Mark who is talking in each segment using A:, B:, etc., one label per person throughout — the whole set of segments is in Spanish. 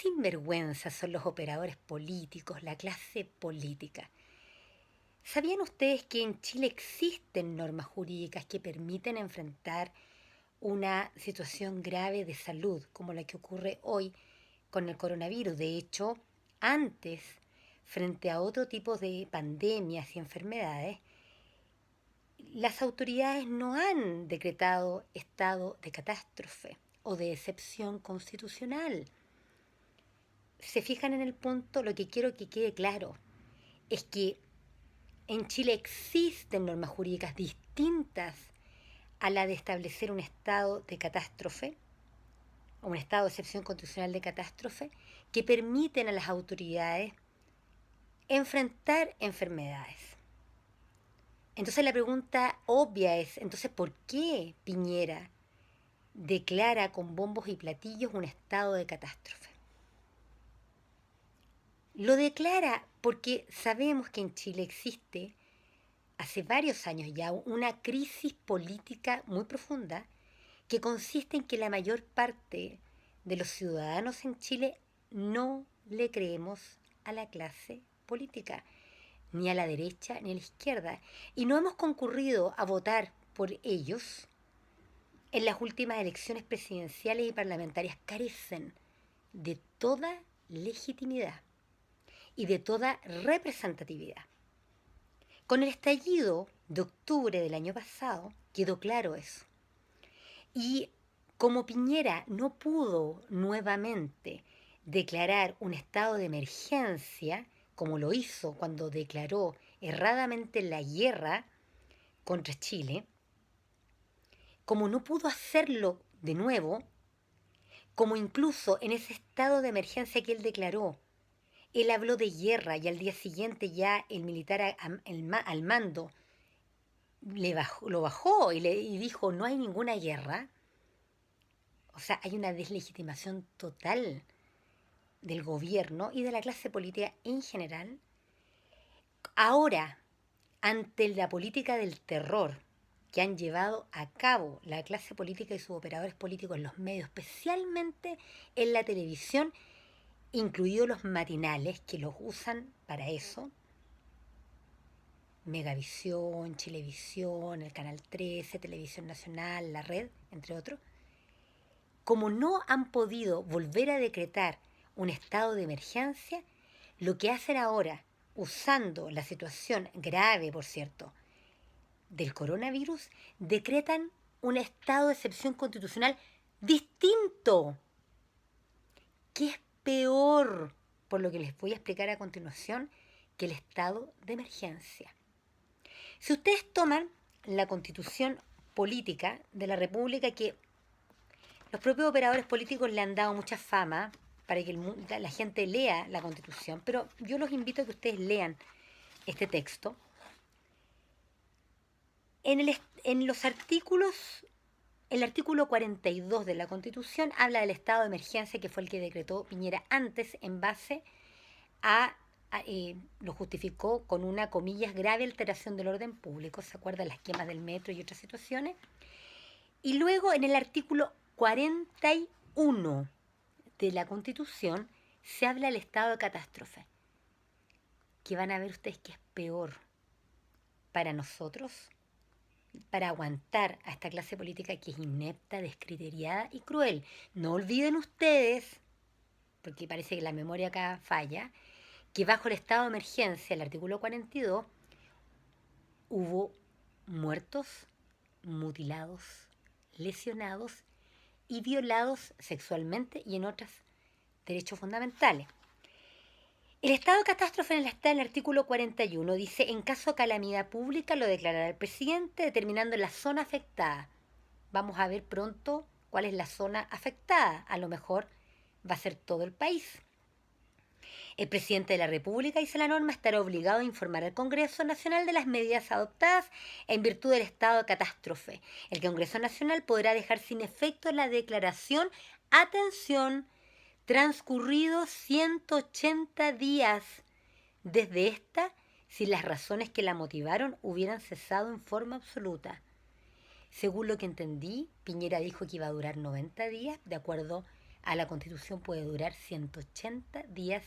A: sinvergüenzas son los operadores políticos, la clase política. ¿Sabían ustedes que en Chile existen normas jurídicas que permiten enfrentar una situación grave de salud como la que ocurre hoy con el coronavirus? De hecho, antes, frente a otro tipo de pandemias y enfermedades, las autoridades no han decretado estado de catástrofe o de excepción constitucional. Se fijan en el punto, lo que quiero que quede claro es que en Chile existen normas jurídicas distintas a la de establecer un estado de catástrofe o un estado de excepción constitucional de catástrofe que permiten a las autoridades enfrentar enfermedades. Entonces la pregunta obvia es, entonces, ¿por qué Piñera declara con bombos y platillos un estado de catástrofe? Lo declara porque sabemos que en Chile existe hace varios años ya una crisis política muy profunda que consiste en que la mayor parte de los ciudadanos en Chile no le creemos a la clase política, ni a la derecha ni a la izquierda, y no hemos concurrido a votar por ellos en las últimas elecciones presidenciales y parlamentarias. Carecen de toda legitimidad y de toda representatividad. Con el estallido de octubre del año pasado quedó claro eso. Y como Piñera no pudo nuevamente declarar un estado de emergencia, como lo hizo cuando declaró erradamente la guerra contra Chile, como no pudo hacerlo de nuevo, como incluso en ese estado de emergencia que él declaró, él habló de guerra y al día siguiente ya el militar al mando lo bajó y dijo no hay ninguna guerra. O sea, hay una deslegitimación total del gobierno y de la clase política en general. Ahora, ante la política del terror que han llevado a cabo la clase política y sus operadores políticos en los medios, especialmente en la televisión, incluidos los matinales que los usan para eso, Megavisión, Chilevisión, el Canal 13, Televisión Nacional, la Red, entre otros, como no han podido volver a decretar un estado de emergencia, lo que hacen ahora, usando la situación grave, por cierto, del coronavirus, decretan un estado de excepción constitucional distinto, que es peor, por lo que les voy a explicar a continuación, que el estado de emergencia. Si ustedes toman la constitución política de la República, que los propios operadores políticos le han dado mucha fama para que la gente lea la constitución, pero yo los invito a que ustedes lean este texto. En los artículos, el artículo 42 de la Constitución habla del estado de emergencia que fue el que decretó Piñera antes en base lo justificó con una, comillas, grave alteración del orden público, ¿se acuerdan las quemas del metro y otras situaciones? Y luego en el artículo 41 de la Constitución se habla del estado de catástrofe, que van a ver ustedes que es peor para nosotros, para aguantar a esta clase política que es inepta, descriteriada y cruel. No olviden ustedes, porque parece que la memoria acá falla, que bajo el estado de emergencia, el artículo 42, hubo muertos, mutilados, lesionados y violados sexualmente y en otros derechos fundamentales. El estado de catástrofe está en el artículo 41, dice, en caso de calamidad pública lo declarará el presidente determinando la zona afectada. Vamos a ver pronto cuál es la zona afectada. A lo mejor va a ser todo el país. El presidente de la República, dice la norma, estará obligado a informar al Congreso Nacional de las medidas adoptadas en virtud del estado de catástrofe. El Congreso Nacional podrá dejar sin efecto la declaración, atención, transcurridos 180 días desde esta, si las razones que la motivaron hubieran cesado en forma absoluta. Según lo que entendí, Piñera dijo que iba a durar 90 días, de acuerdo a la Constitución puede durar 180 días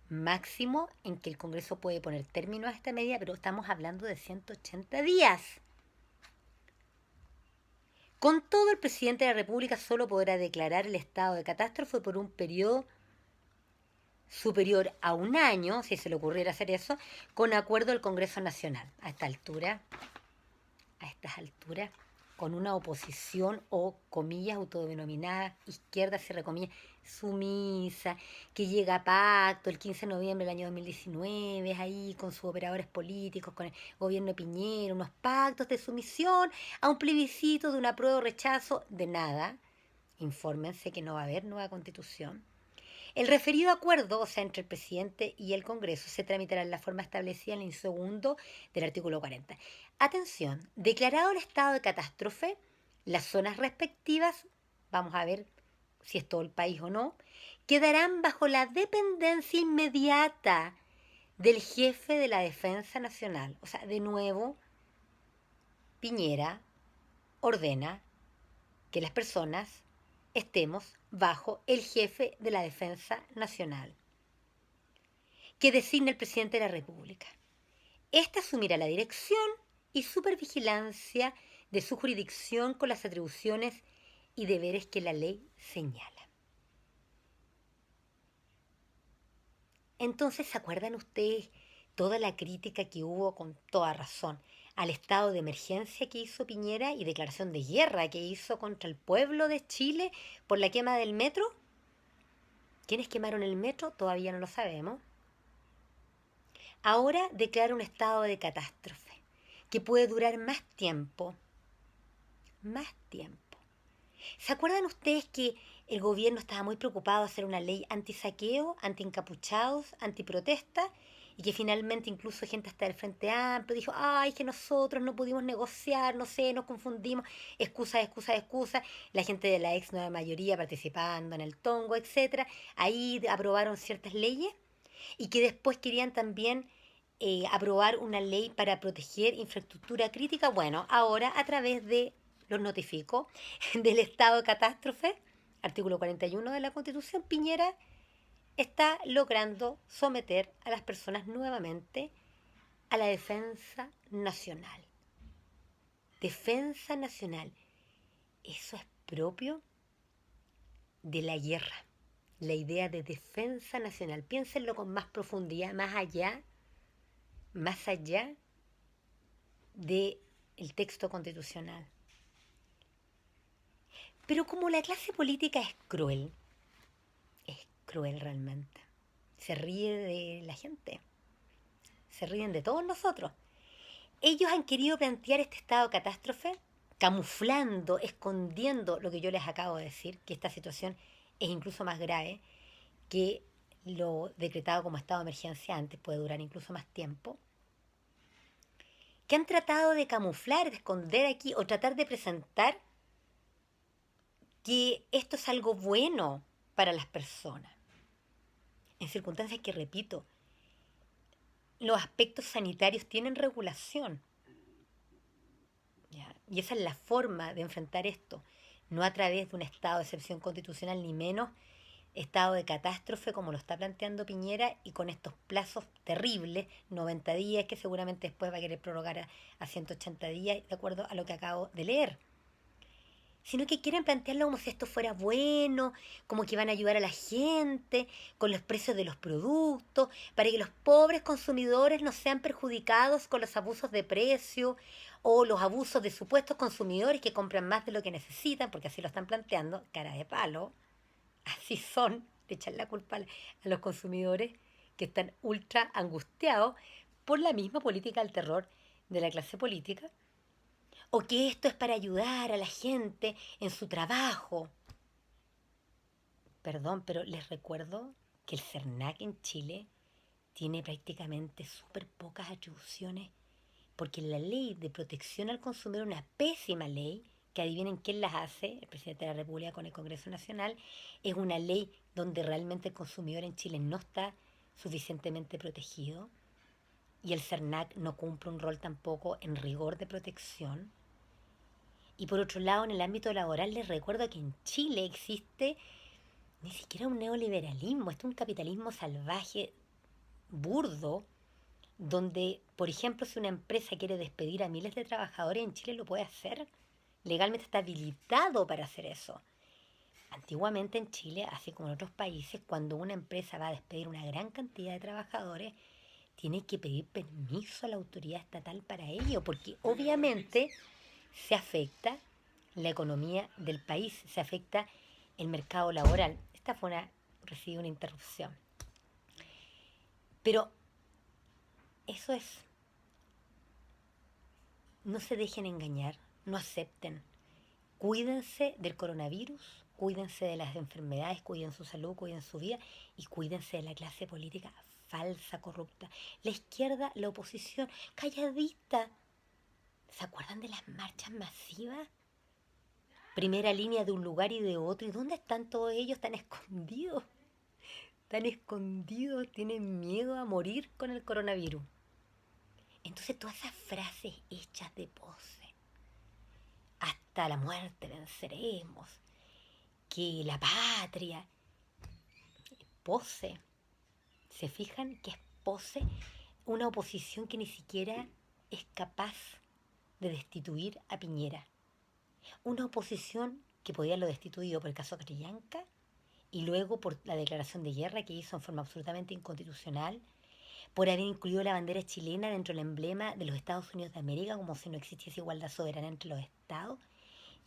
A: máximo en que el Congreso puede poner término a esta medida, pero estamos hablando de 180 días. Con todo, el presidente de la República solo podrá declarar el estado de catástrofe por un periodo superior a un año, si se le ocurriera hacer eso, con acuerdo del Congreso Nacional. A estas alturas, con una oposición o, comillas, autodenominada izquierda, cierre comillas, sumisa, que llega a pacto el 15 de noviembre del año 2019, ahí con sus operadores políticos, con el gobierno de Piñera, unos pactos de sumisión a un plebiscito de un apruebo o rechazo de nada. Infórmense que no va a haber nueva constitución. El referido acuerdo, o sea, entre el presidente y el Congreso, se tramitará en la forma establecida en el segundo del artículo 40. Atención, declarado el estado de catástrofe, las zonas respectivas, vamos a ver si es todo el país o no, quedarán bajo la dependencia inmediata del jefe de la Defensa Nacional. O sea, de nuevo, Piñera ordena que las personas estemos bajo el jefe de la Defensa Nacional, que designa el presidente de la República. Este asumirá la dirección y supervigilancia de su jurisdicción con las atribuciones y deberes que la ley señala. Entonces, ¿se acuerdan ustedes toda la crítica que hubo, con toda razón, al estado de emergencia que hizo Piñera y declaración de guerra que hizo contra el pueblo de Chile por la quema del metro? ¿Quiénes quemaron el metro? Todavía no lo sabemos. Ahora declara un estado de catástrofe que puede durar más tiempo. Más tiempo. ¿Se acuerdan ustedes que el gobierno estaba muy preocupado de hacer una ley anti-saqueo, anti-encapuchados, anti-protesta? Y que finalmente incluso gente hasta del Frente Amplio dijo, ay, que nosotros no pudimos negociar, no sé, nos confundimos, excusa, excusa, excusa. La gente de la ex nueva mayoría participando en el tongo, etcétera. Ahí aprobaron ciertas leyes y que después querían también aprobar una ley para proteger infraestructura crítica. Bueno, ahora a través de, los notifico, del estado de catástrofe, artículo 41 de la Constitución, Piñera está logrando someter a las personas nuevamente a la defensa nacional. Defensa nacional. Eso es propio de la guerra. La idea de defensa nacional. Piénsenlo con más profundidad, más allá del texto constitucional. Pero como la clase política es cruel realmente, se ríe de la gente, se ríen de todos nosotros. Ellos han querido plantear este estado de catástrofe camuflando, escondiendo lo que yo les acabo de decir, que esta situación es incluso más grave, que lo decretado como estado de emergencia antes, puede durar incluso más tiempo, que han tratado de camuflar, de esconder aquí o tratar de presentar que esto es algo bueno para las personas. En circunstancias que, repito, los aspectos sanitarios tienen regulación. ¿Ya? Y esa es la forma de enfrentar esto, no a través de un estado de excepción constitucional, ni menos estado de catástrofe como lo está planteando Piñera y con estos plazos terribles, 90 días, que seguramente después va a querer prorrogar a 180 días, de acuerdo a lo que acabo de leer. Sino que quieren plantearlo como si esto fuera bueno, como que van a ayudar a la gente con los precios de los productos, para que los pobres consumidores no sean perjudicados con los abusos de precio o los abusos de supuestos consumidores que compran más de lo que necesitan, porque así lo están planteando, cara de palo, así son, de echar la culpa a los consumidores que están ultra angustiados por la misma política del terror de la clase política, o que esto es para ayudar a la gente en su trabajo. Perdón, pero les recuerdo que el CERNAC en Chile tiene prácticamente súper pocas atribuciones, porque la ley de protección al consumidor, una pésima ley, que adivinen quién las hace, el presidente de la República con el Congreso Nacional, es una ley donde realmente el consumidor en Chile no está suficientemente protegido y el CERNAC no cumple un rol tampoco en rigor de protección. Y por otro lado, en el ámbito laboral, les recuerdo que en Chile existe ni siquiera un neoliberalismo, es un capitalismo salvaje, burdo, donde, por ejemplo, si una empresa quiere despedir a miles de trabajadores en Chile, lo puede hacer. Legalmente está habilitado para hacer eso. Antiguamente en Chile, así como en otros países, cuando una empresa va a despedir una gran cantidad de trabajadores, tiene que pedir permiso a la autoridad estatal para ello, porque obviamente se afecta la economía del país, se afecta el mercado laboral. Esta fue recibí una interrupción. Pero eso es, no se dejen engañar, no acepten. Cuídense del coronavirus, cuídense de las enfermedades, cuiden su salud, cuiden su vida y cuídense de la clase política falsa, corrupta. La izquierda, la oposición, calladita. ¿Se acuerdan de las marchas masivas? Primera línea de un lugar y de otro. ¿Y dónde están todos ellos? Están escondidos. Están escondidos, tienen miedo a morir con el coronavirus. Entonces todas esas frases hechas de pose, hasta la muerte venceremos, que la patria, pose, ¿se fijan que es pose? Una oposición que ni siquiera es capaz de destituir a Piñera. Una oposición que podía haberlo destituido por el caso Catrillanca y luego por la declaración de guerra que hizo en forma absolutamente inconstitucional, por haber incluido la bandera chilena dentro del emblema de los Estados Unidos de América como si no existiese igualdad soberana entre los estados,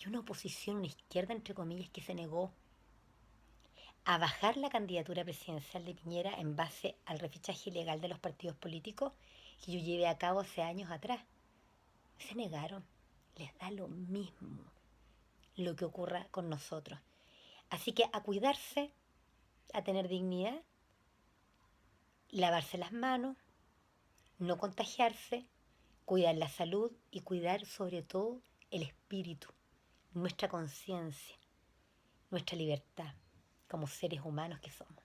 A: y una oposición, una izquierda entre comillas, que se negó a bajar la candidatura presidencial de Piñera en base al refichaje ilegal de los partidos políticos que yo llevé a cabo hace años atrás. Se negaron. Les da lo mismo lo que ocurra con nosotros. Así que a cuidarse, a tener dignidad, lavarse las manos, no contagiarse, cuidar la salud y cuidar sobre todo el espíritu, nuestra conciencia, nuestra libertad como seres humanos que somos.